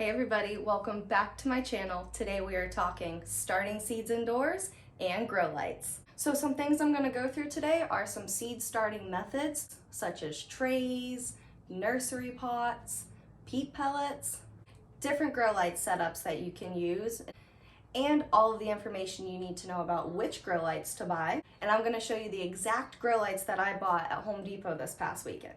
Hey everybody, welcome back to my channel. Today we are talking starting seeds indoors and grow lights. So some things I'm going to go through today are some seed starting methods such as trays, nursery pots, peat pellets, different grow light setups that you can use, and all of the information you need to know about which grow lights to buy. And I'm going to show you the exact grow lights that I bought at Home Depot this past weekend.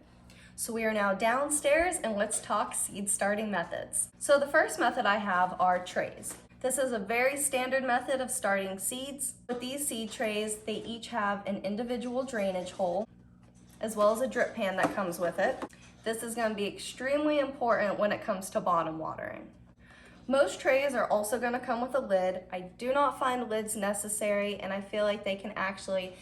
So we are now downstairs and let's talk seed starting methods. So the first method I have are trays. This is a very standard method of starting seeds. With these seed trays, they each have an individual drainage hole as well as a drip pan that comes with it. This is going to be extremely important when it comes to bottom watering. Most trays are also going to come with a lid. I do not find lids necessary, and I feel like they can actually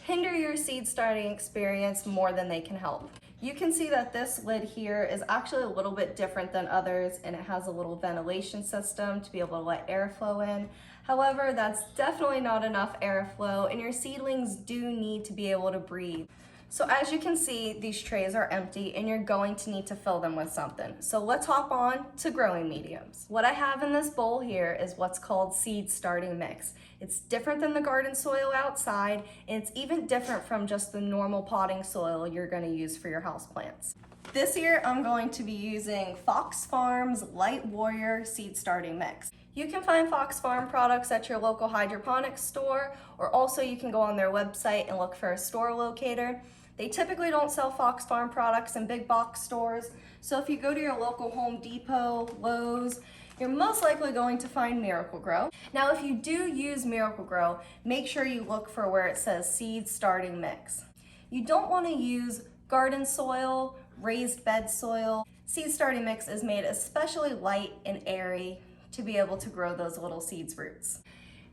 hinder your seed starting experience more than they can help. You can see that this lid here is actually a little bit different than others, and it has a little ventilation system to be able to let airflow in. However, that's definitely not enough airflow, and your seedlings do need to be able to breathe. So as you can see, these trays are empty and you're going to need to fill them with something. So let's hop on to growing mediums. What I have in this bowl here is what's called seed starting mix. It's different than the garden soil outside, and it's even different from just the normal potting soil you're going to use for your houseplants. This year I'm going to be using Fox Farms Light Warrior Seed Starting Mix. You can find Fox Farm products at your local hydroponics store, or also you can go on their website and look for a store locator. They typically don't sell Fox Farm products in big box stores, so if you go to your local Home Depot, Lowe's, you're most likely going to find Miracle-Gro. Now if you do use Miracle-Gro, make sure you look for where it says seed starting mix. You don't want to use garden soil, raised bed soil. Seed starting mix is made especially light and airy to be able to grow those little seeds roots.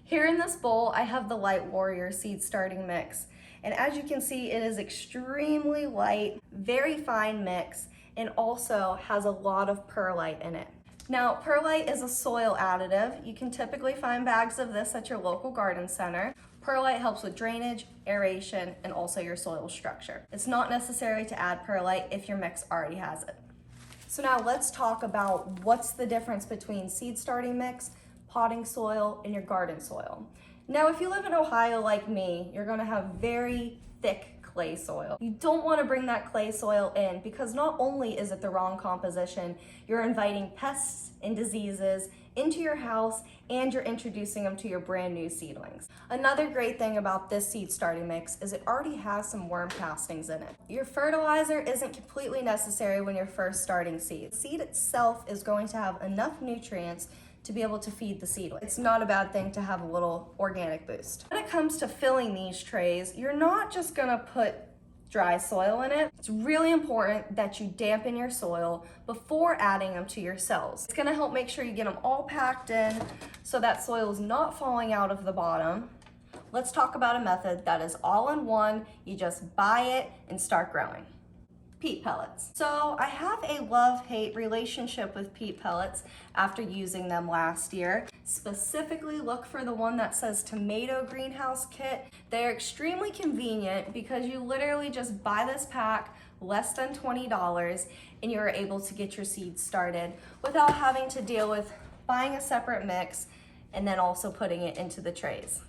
Here in this bowl, I have the Light Warrior Seed Starting Mix. And as you can see, it is extremely light, very fine mix, and also has a lot of perlite in it. Now, perlite is a soil additive. You can typically find bags of this at your local garden center. Perlite helps with drainage, aeration, and also your soil structure. It's not necessary to add perlite if your mix already has it. So now let's talk about what's the difference between seed starting mix, potting soil, and your garden soil. Now, if you live in Ohio like me, you're gonna have very thick clay soil. You don't wanna bring that clay soil in because not only is it the wrong composition, you're inviting pests and diseases into your house and you're introducing them to your brand new seedlings. Another great thing about this seed starting mix is it already has some worm castings in it. Your fertilizer isn't completely necessary when you're first starting seeds. The seed itself is going to have enough nutrients to be able to feed the seedling. It's not a bad thing to have a little organic boost. When it comes to filling these trays, you're not just gonna put dry soil in it. It's really important that you dampen your soil before adding them to your cells. It's gonna help make sure you get them all packed in so that soil is not falling out of the bottom. Let's talk about a method that is all in one. You just buy it and start growing. Peat pellets. So I have a love-hate relationship with peat pellets after using them last year. Specifically look for the one that says tomato greenhouse kit. They're extremely convenient because you literally just buy this pack, less than $20, and you're able to get your seeds started without having to deal with buying a separate mix and then also putting it into the trays.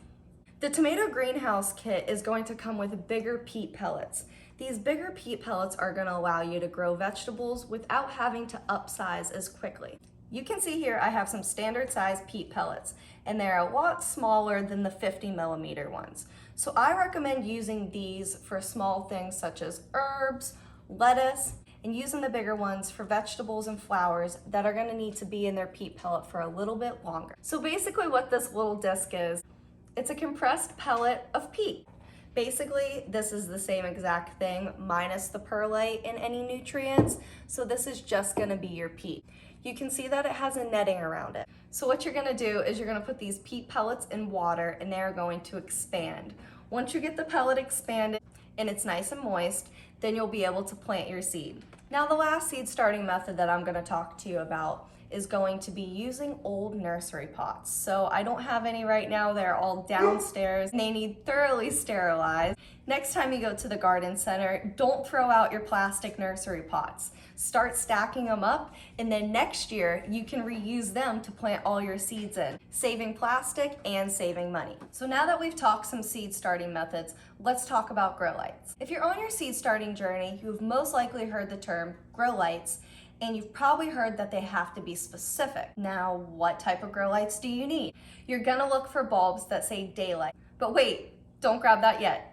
The tomato greenhouse kit is going to come with bigger peat pellets. These bigger peat pellets are going to allow you to grow vegetables without having to upsize as quickly. You can see here I have some standard size peat pellets, and they're a lot smaller than the 50mm ones. So I recommend using these for small things such as herbs, lettuce, and using the bigger ones for vegetables and flowers that are going to need to be in their peat pellet for a little bit longer. So basically what this little disc is, it's a compressed pellet of peat. Basically, this is the same exact thing minus the perlite and any nutrients. So this is just gonna be your peat. You can see that it has a netting around it. So what you're gonna do is you're gonna put these peat pellets in water and they're going to expand. Once you get the pellet expanded and it's nice and moist, then you'll be able to plant your seed. Now the last seed starting method that I'm gonna talk to you about is going to be using old nursery pots. So I don't have any right now, they're all downstairs. They need thoroughly sterilized. Next time you go to the garden center, don't throw out your plastic nursery pots. Start stacking them up, and then next year you can reuse them to plant all your seeds in, saving plastic and saving money. So now that we've talked some seed starting methods, let's talk about grow lights. If you're on your seed starting journey, you've most likely heard the term grow lights, and you've probably heard that they have to be specific. Now, what type of grow lights do you need? You're gonna look for bulbs that say daylight. But wait, don't grab that yet.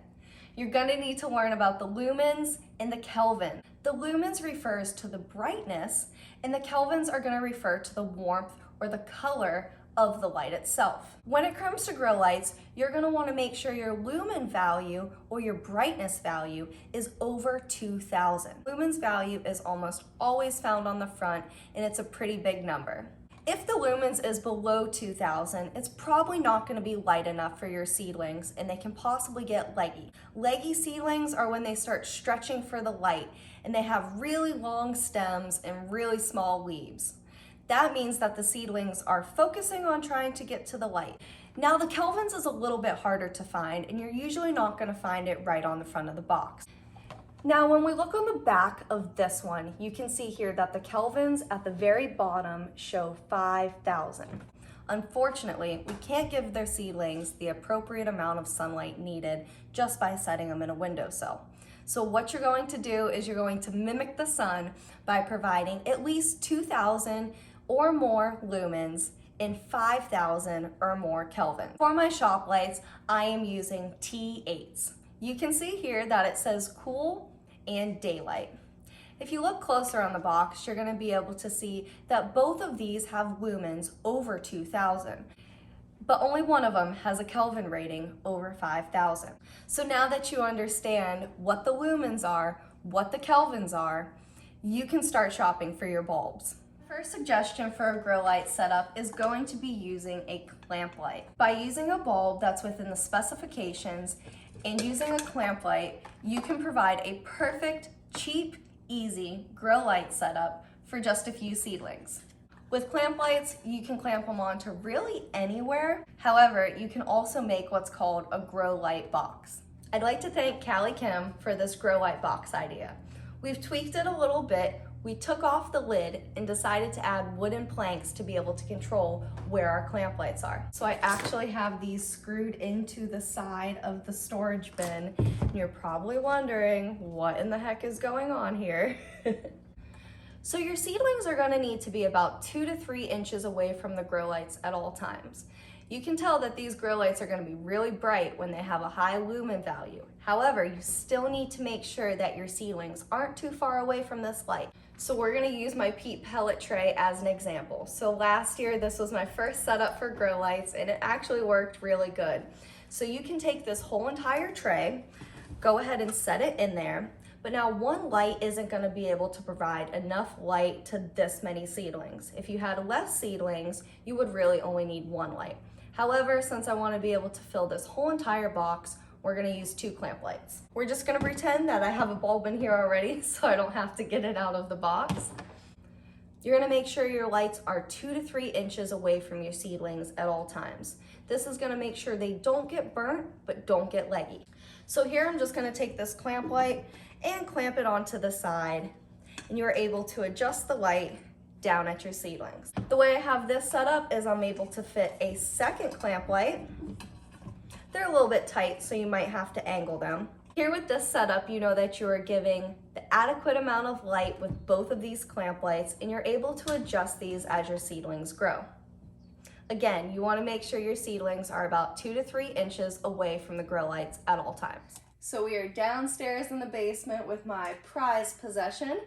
You're gonna need to learn about the lumens and the Kelvin. The lumens refers to the brightness, and the Kelvins are gonna refer to the warmth or the color of the light itself. When it comes to grow lights, you're gonna wanna make sure your lumen value or your brightness value is over 2000. Lumen's value is almost always found on the front, and it's a pretty big number. If the lumens is below 2000, it's probably not going to be light enough for your seedlings, and they can possibly get leggy. Leggy seedlings are when they start stretching for the light and they have really long stems and really small leaves. That means that the seedlings are focusing on trying to get to the light. Now the Kelvins is a little bit harder to find, and you're usually not going to find it right on the front of the box. Now, when we look on the back of this one, you can see here that the Kelvins at the very bottom show 5,000. Unfortunately, we can't give their seedlings the appropriate amount of sunlight needed just by setting them in a windowsill. So what you're going to do is you're going to mimic the sun by providing at least 2,000 or more lumens and 5,000 or more Kelvin. For my shop lights, I am using T8s. You can see here that it says cool and daylight. If you look closer on the box, you're going to be able to see that both of these have lumens over 2000, but only one of them has a Kelvin rating over 5000. So now that you understand what the lumens are, what the Kelvins are, you can start shopping for your bulbs. First suggestion for a grow light setup is going to be using a clamp light. By using a bulb that's within the specifications and using a clamp light, you can provide a perfect, cheap, easy grow light setup for just a few seedlings. With clamp lights, you can clamp them onto really anywhere. However, you can also make what's called a grow light box. I'd like to thank Callie Kim for this grow light box idea. We've tweaked it a little bit. We took off the lid and decided to add wooden planks to be able to control where our clamp lights are. So I actually have these screwed into the side of the storage bin. And you're probably wondering what in the heck is going on here. So your seedlings are going to need to be about 2 to 3 inches away from the grow lights at all times. You can tell that these grow lights are going to be really bright when they have a high lumen value. However, you still need to make sure that your seedlings aren't too far away from this light. So we're going to use my peat pellet tray as an example. So last year, this was my first setup for grow lights, and it actually worked really good. So you can take this whole entire tray, go ahead and set it in there. But now one light isn't going to be able to provide enough light to this many seedlings. If you had less seedlings, you would really only need one light. However, since I want to be able to fill this whole entire box, we're going to use 2 clamp lights. We're just going to pretend that I have a bulb in here already so I don't have to get it out of the box. You're going to make sure your lights are 2 to 3 inches away from your seedlings at all times. This is going to make sure they don't get burnt but don't get leggy. So here I'm just going to take this clamp light and clamp it onto the side, and you're able to adjust the light down at your seedlings. The way I have this set up is I'm able to fit a second clamp light. They're a little bit tight, so you might have to angle them. Here with this setup, you know that you are giving the adequate amount of light with both of these clamp lights, and you're able to adjust these as your seedlings grow. Again, you want to make sure your seedlings are about 2 to 3 inches away from the grow lights at all times. So we are downstairs in the basement with my prized possession.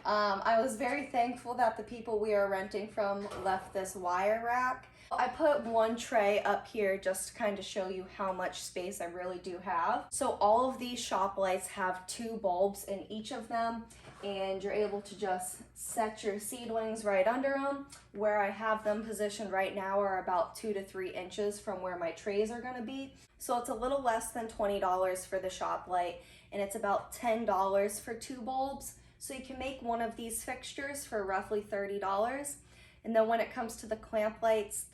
I was very thankful that the people we are renting from left this wire rack. I put one tray up here just to kind of show you how much space I really do have. So all of these shop lights have 2 bulbs in each of them, and you're able to just set your seedlings right under them. Where I have them positioned right now are about 2 to 3 inches from where my trays are going to be. So it's a little less than $20 for the shop light, and it's about $10 for 2 bulbs. So you can make one of these fixtures for roughly $30. And then when it comes to the clamp lights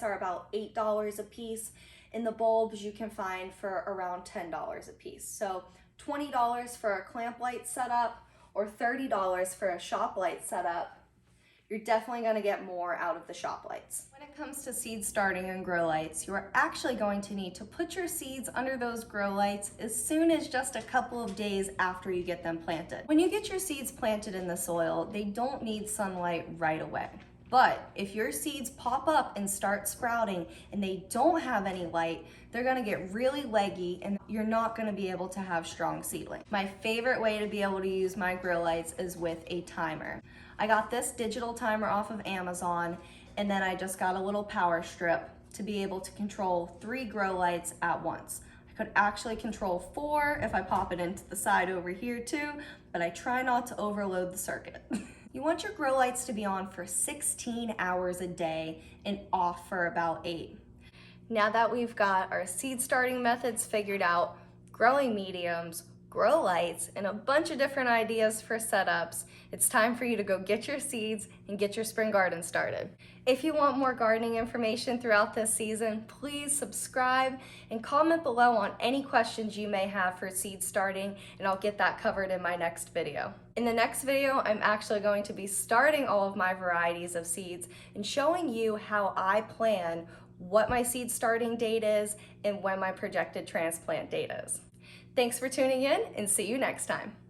are about $8 a piece, and the bulbs you can find for around $10 a piece. So $20 for a clamp light setup or $30 for a shop light setup. You're definitely going to get more out of the shop lights. When it comes to seed starting and grow lights, you are actually going to need to put your seeds under those grow lights as soon as just a couple of days after you get them planted. When you get your seeds planted in the soil, they don't need sunlight right away. But if your seeds pop up and start sprouting and they don't have any light, they're gonna get really leggy and you're not gonna be able to have strong seedlings. My favorite way to be able to use my grow lights is with a timer. I got this digital timer off of Amazon, and then I just got a little power strip to be able to control 3 grow lights at once. I could actually control 4 if I pop it into the side over here too, but I try not to overload the circuit. You want your grow lights to be on for 16 hours a day and off for about 8. Now that we've got our seed starting methods figured out, growing mediums, grow lights, and a bunch of different ideas for setups, it's time for you to go get your seeds and get your spring garden started. If you want more gardening information throughout this season, please subscribe and comment below on any questions you may have for seed starting, and I'll get that covered in my next video. In the next video, I'm actually going to be starting all of my varieties of seeds and showing you how I plan what my seed starting date is and when my projected transplant date is. Thanks for tuning in, and see you next time.